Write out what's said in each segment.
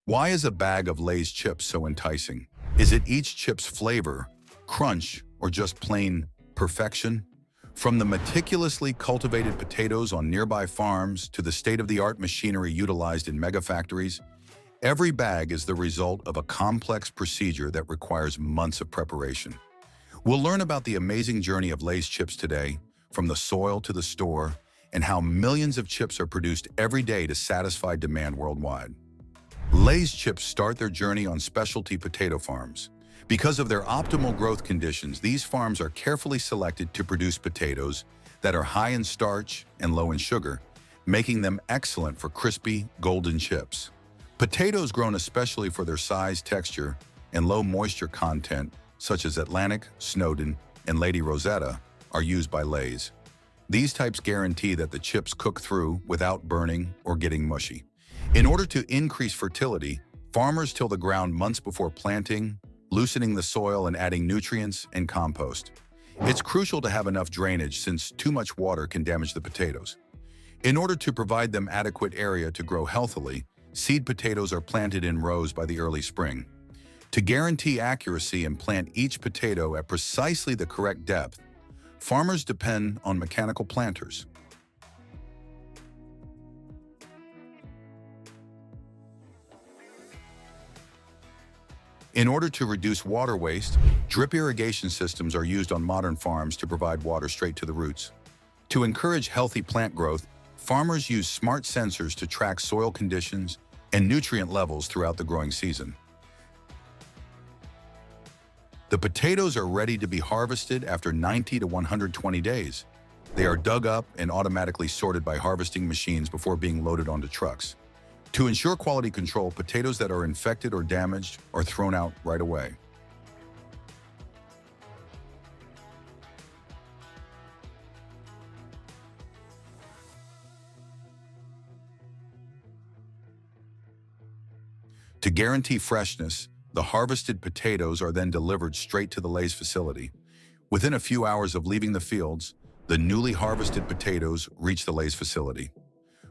Why is a bag of Lay's chips so enticing? Is it each chip's flavor, crunch, or just plain perfection? From the meticulously cultivated potatoes on nearby farms to the state-of-the-art machinery utilized in megafactories, every bag is the result of a complex procedure that requires months of preparation. We'll learn about the amazing journey of Lay's chips today, from the soil to the store, and how millions of chips are produced every day to satisfy demand worldwide. Lay's chips start their journey on specialty potato farms. Because of their optimal growth conditions, these farms are carefully selected to produce potatoes that are high in starch and low in sugar, making them excellent for crispy, golden chips. Potatoes grown especially for their size, texture, and low moisture content, such as Atlantic, Snowden, and Lady Rosetta, are used by Lay's. These types guarantee that the chips cook through without burning or getting mushy. In order to increase fertility, farmers till the ground months before planting, loosening the soil and adding nutrients and compost. It's crucial to have enough drainage since too much water can damage the potatoes. In order to provide them adequate area to grow healthily, seed potatoes are planted in rows by the early spring. To guarantee accuracy and plant each potato at precisely the correct depth, farmers depend on mechanical planters. In order to reduce water waste, drip irrigation systems are used on modern farms to provide water straight to the roots. To encourage healthy plant growth, farmers use smart sensors to track soil conditions and nutrient levels throughout the growing season. The potatoes are ready to be harvested after 90 to 120 days. They are dug up and automatically sorted by harvesting machines before being loaded onto trucks. To ensure quality control, potatoes that are infected or damaged are thrown out right away. To guarantee freshness, the harvested potatoes are then delivered straight to the Lay's facility. Within a few hours of leaving the fields, the newly harvested potatoes reach the Lay's facility.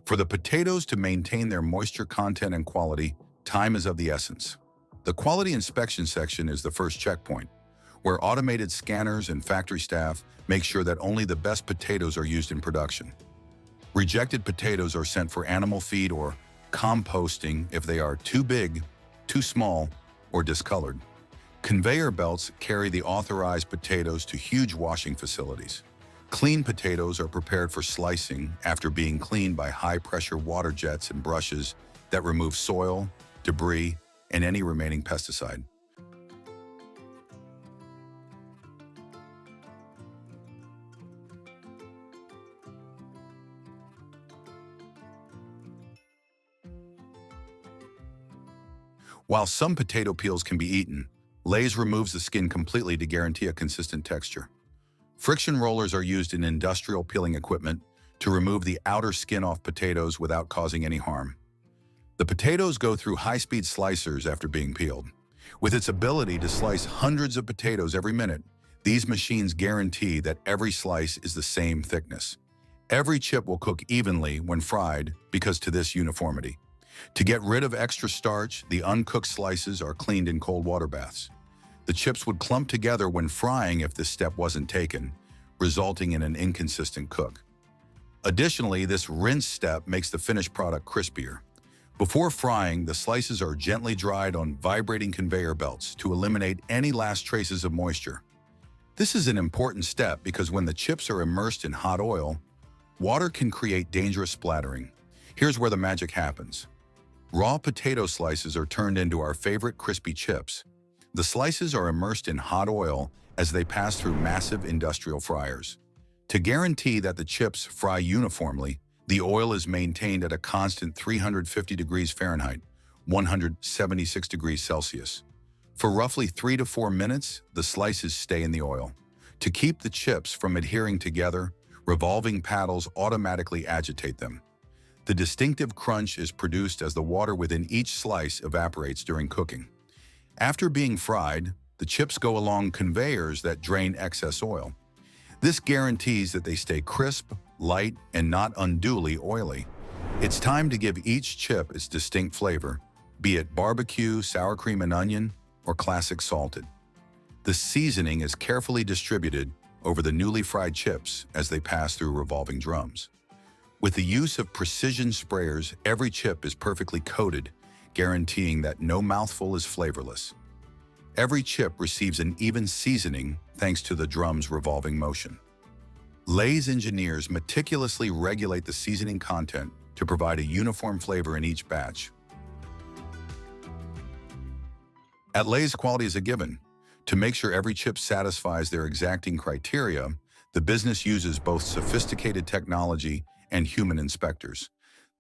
For the potatoes to maintain their moisture content and quality, time is of the essence. The quality inspection section is the first checkpoint, where automated scanners and factory staff make sure that only the best potatoes are used in production. Rejected potatoes are sent for animal feed or composting if they are too big, too small, or discolored. Conveyor belts carry the authorized potatoes to huge washing facilities. Clean potatoes are prepared for slicing after being cleaned by high-pressure water jets and brushes that remove soil, debris, and any remaining pesticide. While some potato peels can be eaten, Lay's removes the skin completely to guarantee a consistent texture. Friction rollers are used in industrial peeling equipment to remove the outer skin off potatoes without causing any harm. The potatoes go through high-speed slicers after being peeled. With its ability to slice hundreds of potatoes every minute, these machines guarantee that every slice is the same thickness. Every chip will cook evenly when fried because to this uniformity. To get rid of extra starch, the uncooked slices are cleaned in cold water baths. The chips would clump together when frying if this step wasn't taken, resulting in an inconsistent cook. Additionally, this rinse step makes the finished product crispier. Before frying, the slices are gently dried on vibrating conveyor belts to eliminate any last traces of moisture. This is an important step because when the chips are immersed in hot oil, water can create dangerous splattering. Here's where the magic happens. Raw potato slices are turned into our favorite crispy chips. The slices are immersed in hot oil as they pass through massive industrial fryers. To guarantee that the chips fry uniformly, the oil is maintained at a constant 350 degrees Fahrenheit, 176 degrees Celsius. For roughly 3 to 4 minutes, the slices stay in the oil. To keep the chips from adhering together, revolving paddles automatically agitate them. The distinctive crunch is produced as the water within each slice evaporates during cooking. After being fried, the chips go along conveyors that drain excess oil. This guarantees that they stay crisp, light, and not unduly oily. It's time to give each chip its distinct flavor, be it barbecue, sour cream and onion, or classic salted. The seasoning is carefully distributed over the newly fried chips as they pass through revolving drums. With the use of precision sprayers, every chip is perfectly coated, guaranteeing that no mouthful is flavorless. Every chip receives an even seasoning thanks to the drum's revolving motion. Lay's engineers meticulously regulate the seasoning content to provide a uniform flavor in each batch. At Lay's, quality is a given. To make sure every chip satisfies their exacting criteria, the business uses both sophisticated technology and human inspectors.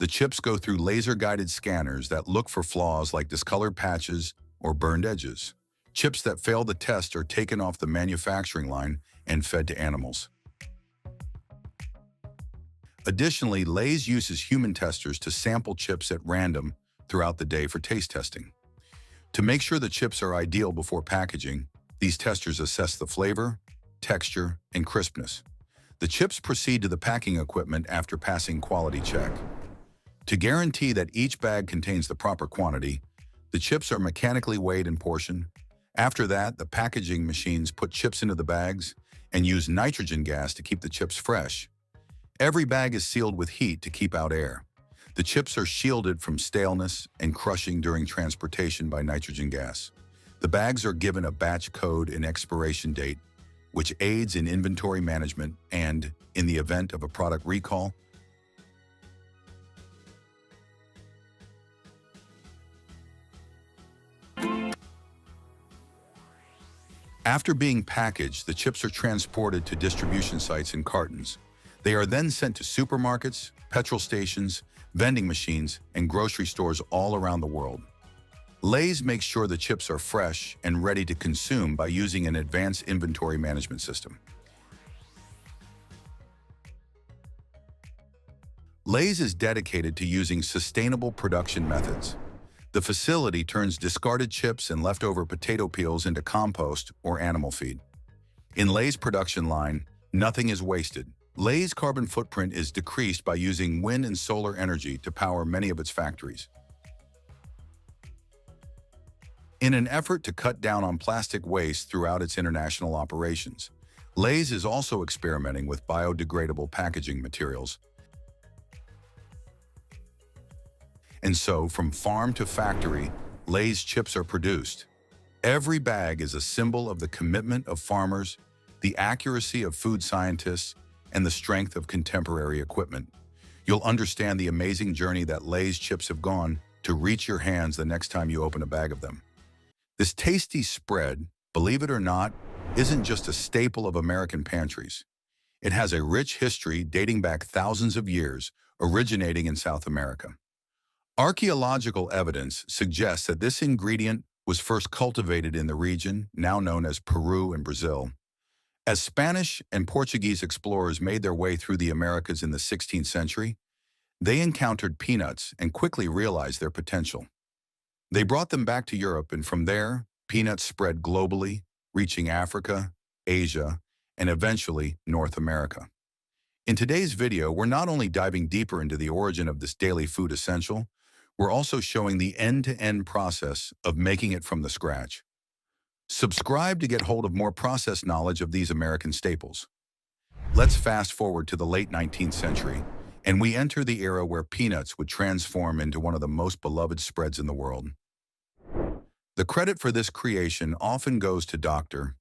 The chips go through laser-guided scanners that look for flaws like discolored patches or burned edges. Chips that fail the test are taken off the manufacturing line and fed to animals. Additionally, Lay's uses human testers to sample chips at random throughout the day for taste testing. To make sure the chips are ideal before packaging, these testers assess the flavor, texture, and crispness. The chips proceed to the packing equipment after passing quality check. To guarantee that each bag contains the proper quantity, the chips are mechanically weighed and portioned. After that, the packaging machines put chips into the bags and use nitrogen gas to keep the chips fresh. Every bag is sealed with heat to keep out air. The chips are shielded from staleness and crushing during transportation by nitrogen gas. The bags are given a batch code and expiration date, which aids in inventory management and, in the event of a product recall, after being packaged, the chips are transported to distribution sites in cartons. They are then sent to supermarkets, petrol stations, vending machines, and grocery stores all around the world. Lay's makes sure the chips are fresh and ready to consume by using an advanced inventory management system. Lay's is dedicated to using sustainable production methods. The facility turns discarded chips and leftover potato peels into compost or animal feed. In Lay's production line, nothing is wasted. Lay's carbon footprint is decreased by using wind and solar energy to power many of its factories. In an effort to cut down on plastic waste throughout its international operations, Lay's is also experimenting with biodegradable packaging materials. And so, from farm to factory, Lay's chips are produced. Every bag is a symbol of the commitment of farmers, the accuracy of food scientists, and the strength of contemporary equipment. You'll understand the amazing journey that Lay's chips have gone to reach your hands the next time you open a bag of them. This tasty spread, believe it or not, isn't just a staple of American pantries. It has a rich history dating back thousands of years, originating in South America. Archaeological evidence suggests that this ingredient was first cultivated in the region, now known as Peru and Brazil. As Spanish and Portuguese explorers made their way through the Americas in the 16th century, they encountered peanuts and quickly realized their potential. They brought them back to Europe, and from there, peanuts spread globally, reaching Africa, Asia, and eventually North America. In today's video, we're not only diving deeper into the origin of this daily food essential, we're also showing the end-to-end process of making it from the scratch. Subscribe to get hold of more process knowledge of these American staples. Let's fast forward to the late 19th century, and we enter the era where peanuts would transform into one of the most beloved spreads in the world. The credit for this creation often goes to Dr.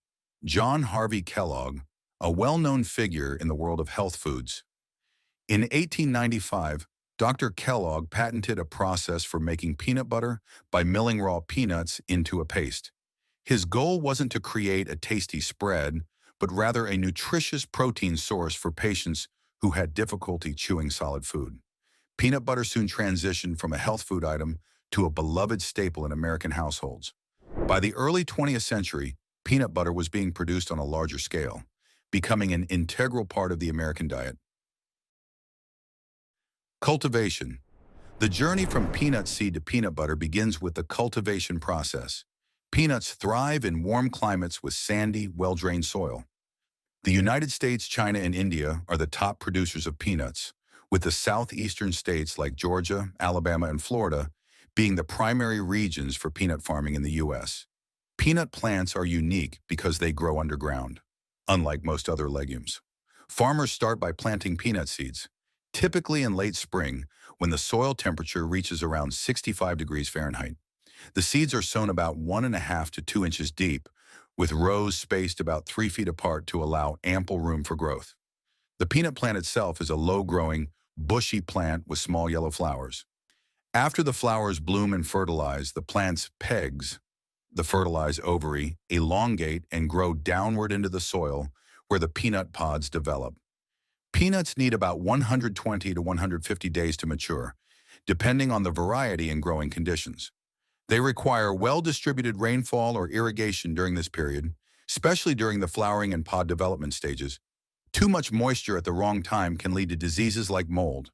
John Harvey Kellogg, a well-known figure in the world of health foods. In 1895, Dr. Kellogg patented a process for making peanut butter by milling raw peanuts into a paste. His goal wasn't to create a tasty spread, but rather a nutritious protein source for patients who had difficulty chewing solid food. Peanut butter soon transitioned from a health food item to a beloved staple in American households. By the early 20th century, peanut butter was being produced on a larger scale, becoming an integral part of the American diet. Cultivation. The journey from peanut seed to peanut butter begins with the cultivation process. Peanuts thrive in warm climates with sandy, well-drained soil. The United States, China, and India are the top producers of peanuts, with the southeastern states like Georgia, Alabama, and Florida being the primary regions for peanut farming in the U.S. Peanut plants are unique because they grow underground, unlike most other legumes. Farmers start by planting peanut seeds, typically in late spring when the soil temperature reaches around 65 degrees Fahrenheit. The seeds are sown about 1.5 to 2 inches deep, with rows spaced about 3 feet apart to allow ample room for growth. The peanut plant itself is a low-growing, bushy plant with small yellow flowers. After the flowers bloom and fertilize, the plant's pegs, the fertilized ovary, elongate and grow downward into the soil where the peanut pods develop. Peanuts need about 120 to 150 days to mature, depending on the variety and growing conditions. They require well-distributed rainfall or irrigation during this period, especially during the flowering and pod development stages. Too much moisture at the wrong time can lead to diseases like mold,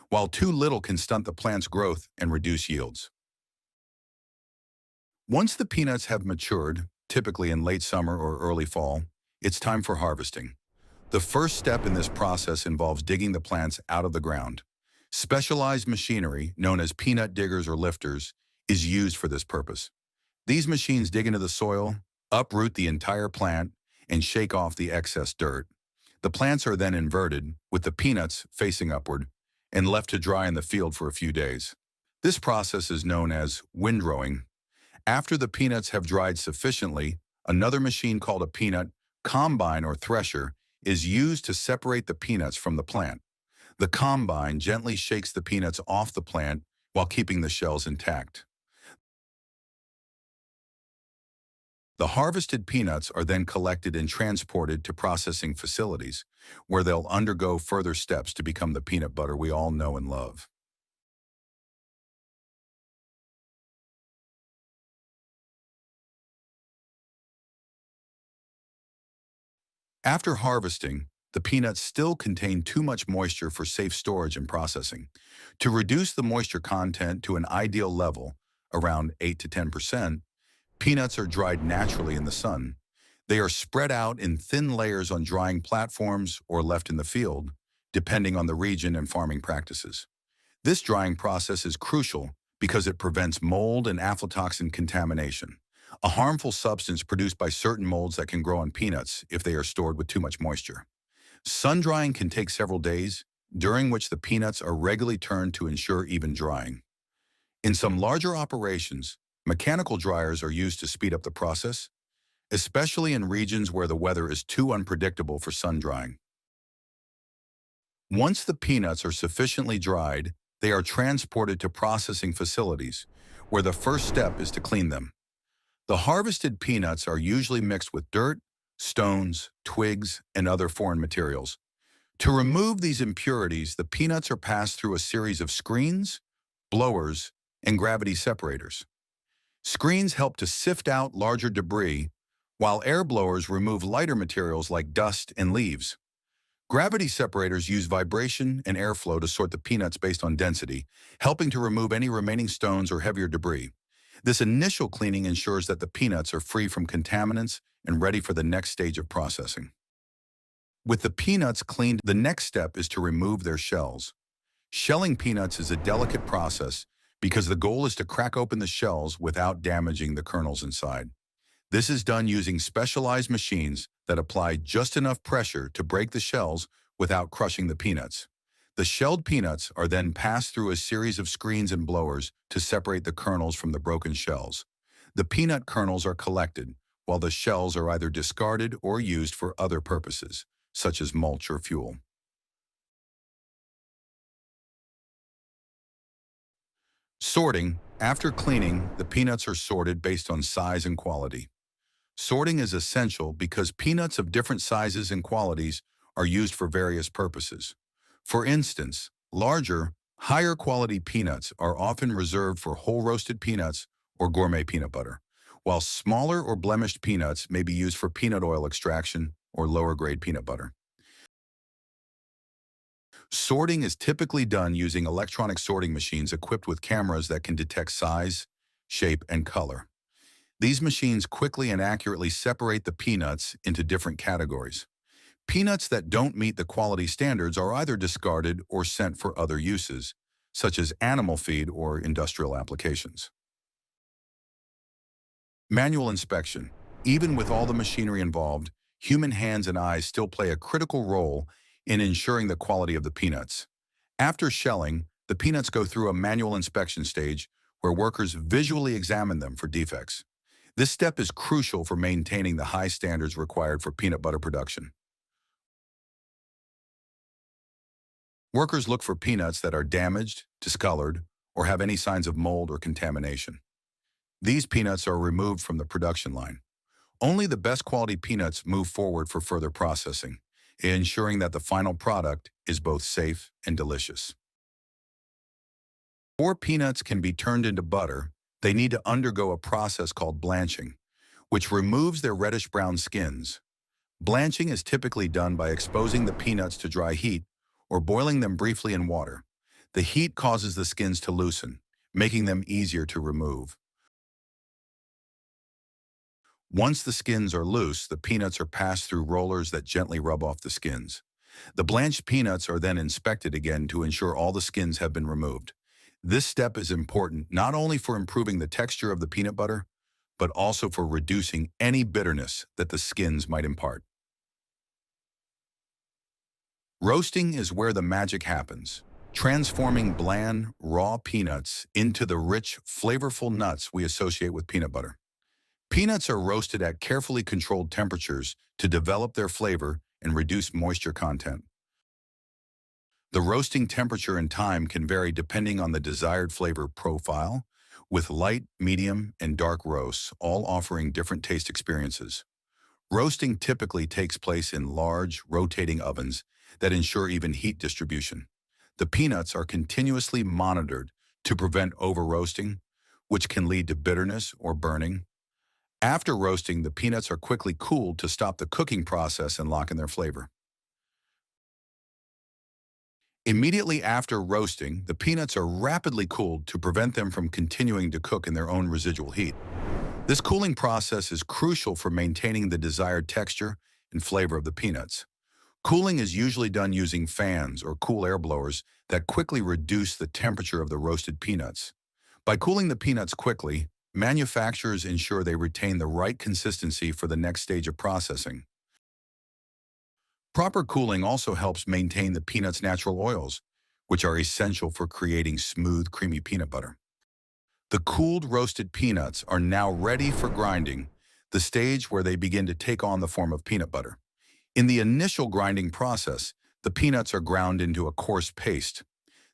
while too little can stunt the plant's growth and reduce yields. Once the peanuts have matured, typically in late summer or early fall, it's time for harvesting. The first step in this process involves digging the plants out of the ground. Specialized machinery, known as peanut diggers or lifters, is used for this purpose. These machines dig into the soil, uproot the entire plant, and shake off the excess dirt. The plants are then inverted, with the peanuts facing upward, and left to dry in the field for a few days. This process is known as windrowing. After the peanuts have dried sufficiently, another machine called a peanut combine or thresher is used to separate the peanuts from the plant. The combine gently shakes the peanuts off the plant while keeping the shells intact. The harvested peanuts are then collected and transported to processing facilities, where they'll undergo further steps to become the peanut butter we all know and love. After harvesting, the peanuts still contain too much moisture for safe storage and processing. To reduce the moisture content to an ideal level, around 8 to 10%, peanuts are dried naturally in the sun. They are spread out in thin layers on drying platforms or left in the field, depending on the region and farming practices. This drying process is crucial because it prevents mold and aflatoxin contamination, a harmful substance produced by certain molds that can grow on peanuts if they are stored with too much moisture. Sun drying can take several days, during which the peanuts are regularly turned to ensure even drying. In some larger operations, mechanical dryers are used to speed up the process, especially in regions where the weather is too unpredictable for sun drying. Once the peanuts are sufficiently dried, they are transported to processing facilities, where the first step is to clean them. The harvested peanuts are usually mixed with dirt, stones, twigs, and other foreign materials. To remove these impurities, the peanuts are passed through a series of screens, blowers, and gravity separators. Screens help to sift out larger debris, while air blowers remove lighter materials like dust and leaves. Gravity separators use vibration and airflow to sort the peanuts based on density, helping to remove any remaining stones or heavier debris. This initial cleaning ensures that the peanuts are free from contaminants and ready for the next stage of processing. With the peanuts cleaned, the next step is to remove their shells. Shelling peanuts is a delicate process because the goal is to crack open the shells without damaging the kernels inside. This is done using specialized machines that apply just enough pressure to break the shells without crushing the peanuts. The shelled peanuts are then passed through a series of screens and blowers to separate the kernels from the broken shells. The peanut kernels are collected, while the shells are either discarded or used for other purposes, such as mulch or fuel. Sorting. After cleaning, the peanuts are sorted based on size and quality. Sorting is essential because peanuts of different sizes and qualities are used for various purposes. For instance, larger, higher quality peanuts are often reserved for whole roasted peanuts or gourmet peanut butter, while smaller or blemished peanuts may be used for peanut oil extraction or lower grade peanut butter. Sorting is typically done using electronic sorting machines equipped with cameras that can detect size, shape, and color. These machines quickly and accurately separate the peanuts into different categories. Peanuts that don't meet the quality standards are either discarded or sent for other uses, such as animal feed or industrial applications. Manual inspection. Even with all the machinery involved, human hands and eyes still play a critical role in ensuring the quality of the peanuts. After shelling, the peanuts go through a manual inspection stage where workers visually examine them for defects. This step is crucial for maintaining the high standards required for peanut butter production. Workers look for peanuts that are damaged, discolored, or have any signs of mold or contamination. These peanuts are removed from the production line. Only the best quality peanuts move forward for further processing, ensuring that the final product is both safe and delicious. Before peanuts can be turned into butter, they need to undergo a process called blanching, which removes their reddish-brown skins. Blanching is typically done by exposing the peanuts to dry heat or boiling them briefly in water. The heat causes the skins to loosen, making them easier to remove. Once the skins are loose, the peanuts are passed through rollers that gently rub off the skins. The blanched peanuts are then inspected again to ensure all the skins have been removed. This step is important not only for improving the texture of the peanut butter, but also for reducing any bitterness that the skins might impart. Roasting is where the magic happens, transforming bland, raw peanuts into the rich, flavorful nuts we associate with peanut butter. Peanuts are roasted at carefully controlled temperatures to develop their flavor and reduce moisture content. The roasting temperature and time can vary depending on the desired flavor profile, with light, medium, and dark roasts all offering different taste experiences. Roasting typically takes place in large, rotating ovens that ensure even heat distribution. The peanuts are continuously monitored to prevent over-roasting, which can lead to bitterness or burning. After roasting, the peanuts are quickly cooled to stop the cooking process and lock in their flavor. Immediately after roasting, the peanuts are rapidly cooled to prevent them from continuing to cook in their own residual heat. This cooling process is crucial for maintaining the desired texture and flavor of the peanuts. Cooling is usually done using fans or cool air blowers that quickly reduce the temperature of the roasted peanuts. By cooling the peanuts quickly, manufacturers ensure they retain the right consistency for the next stage of processing. Proper cooling also helps maintain the peanuts' natural oils, which are essential for creating smooth, creamy peanut butter. The cooled roasted peanuts are now ready for grinding, the stage where they begin to take on the form of peanut butter. In the initial grinding process, the peanuts are ground into a coarse paste.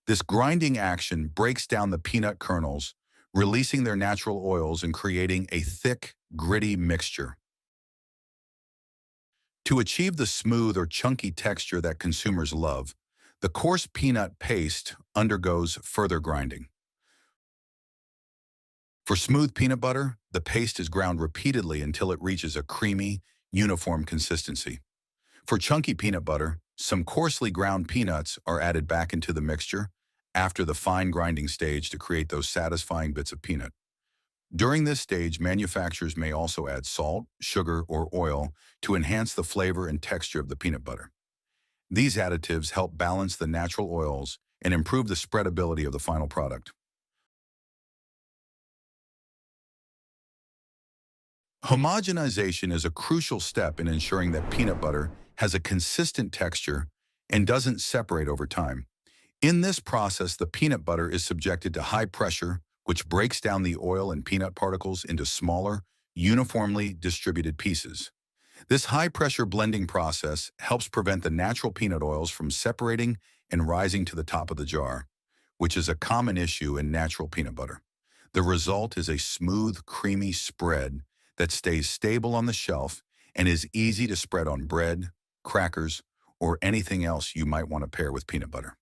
This grinding action breaks down the peanut kernels, releasing their natural oils and creating a thick, gritty mixture. To achieve the smooth or chunky texture that consumers love, the coarse peanut paste undergoes further grinding. For smooth peanut butter, the paste is ground repeatedly until it reaches a creamy, uniform consistency. For chunky peanut butter, some coarsely ground peanuts are added back into the mixture after the fine grinding stage to create those satisfying bits of peanut. During this stage, manufacturers may also add salt, sugar, or oil to enhance the flavor and texture of the peanut butter. These additives help balance the natural oils and improve the spreadability of the final product. Homogenization is a crucial step in ensuring that peanut butter has a consistent texture and doesn't separate over time. In this process, the peanut butter is subjected to high pressure, which breaks down the oil and peanut particles into smaller, uniformly distributed pieces. This high-pressure blending process helps prevent the natural peanut oils from separating and rising to the top of the jar, which is a common issue in natural peanut butter. The result is a smooth, creamy spread that stays stable on the shelf and is easy to spread on bread, crackers, or anything else you might want to pair with peanut butter.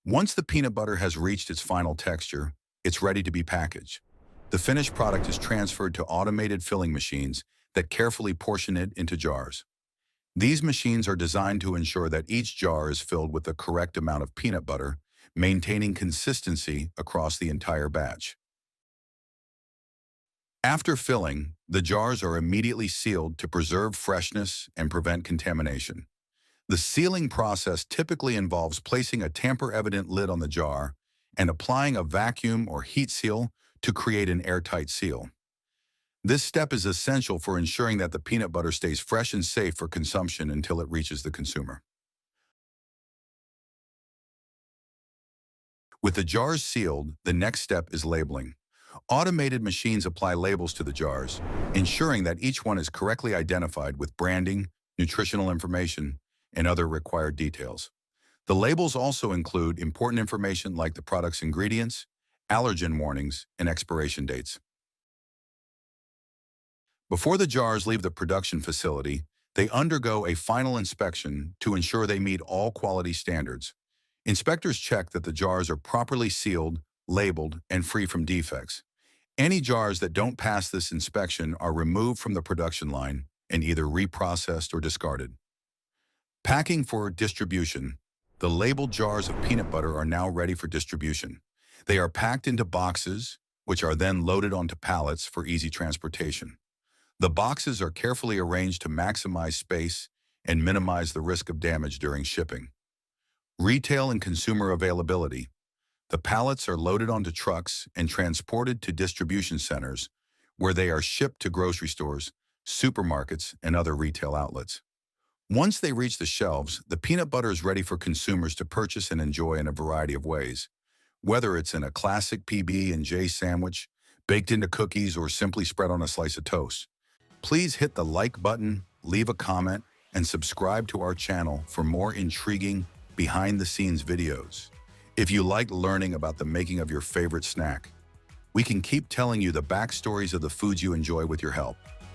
Once the peanut butter has reached its final texture, it's ready to be packaged. The finished product is transferred to automated filling machines that carefully portion it into jars. These machines are designed to ensure that each jar is filled with the correct amount of peanut butter, maintaining consistency across the entire batch. After filling, the jars are immediately sealed to preserve freshness and prevent contamination. The sealing process typically involves placing a tamper-evident lid on the jar and applying a vacuum or heat seal to create an airtight seal. This step is essential for ensuring that the peanut butter stays fresh and safe for consumption until it reaches the consumer. With the jars sealed, the next step is labeling. Automated machines apply labels to the jars, ensuring that each one is correctly identified with branding, nutritional information, and other required details. The labels also include important information like the product's ingredients, allergen warnings, and expiration dates. Before the jars leave the production facility, they undergo a final inspection to ensure they meet all quality standards. Inspectors check that the jars are properly sealed, labeled, and free from defects. Any jars that don't pass this inspection are removed from the production line and either reprocessed or discarded. Packing for distribution. The labeled jars of peanut butter are now ready for distribution. They are packed into boxes, which are then loaded onto pallets for easy transportation. The boxes are carefully arranged to maximize space and minimize the risk of damage during shipping. Retail and consumer availability. The pallets are loaded onto trucks and transported to distribution centers, where they are shipped to grocery stores, supermarkets, and other retail outlets. Once they reach the shelves, the peanut butter is ready for consumers to purchase and enjoy in a variety of ways. Whether it's in a classic PB&J sandwich, baked into cookies, or simply spread on a slice of toast. Please hit the like button, leave a comment, and subscribe to our channel for more intriguing, behind-the-scenes videos. If you like learning about the making of your favorite snack, we can keep telling you the backstories of the foods you enjoy with your help.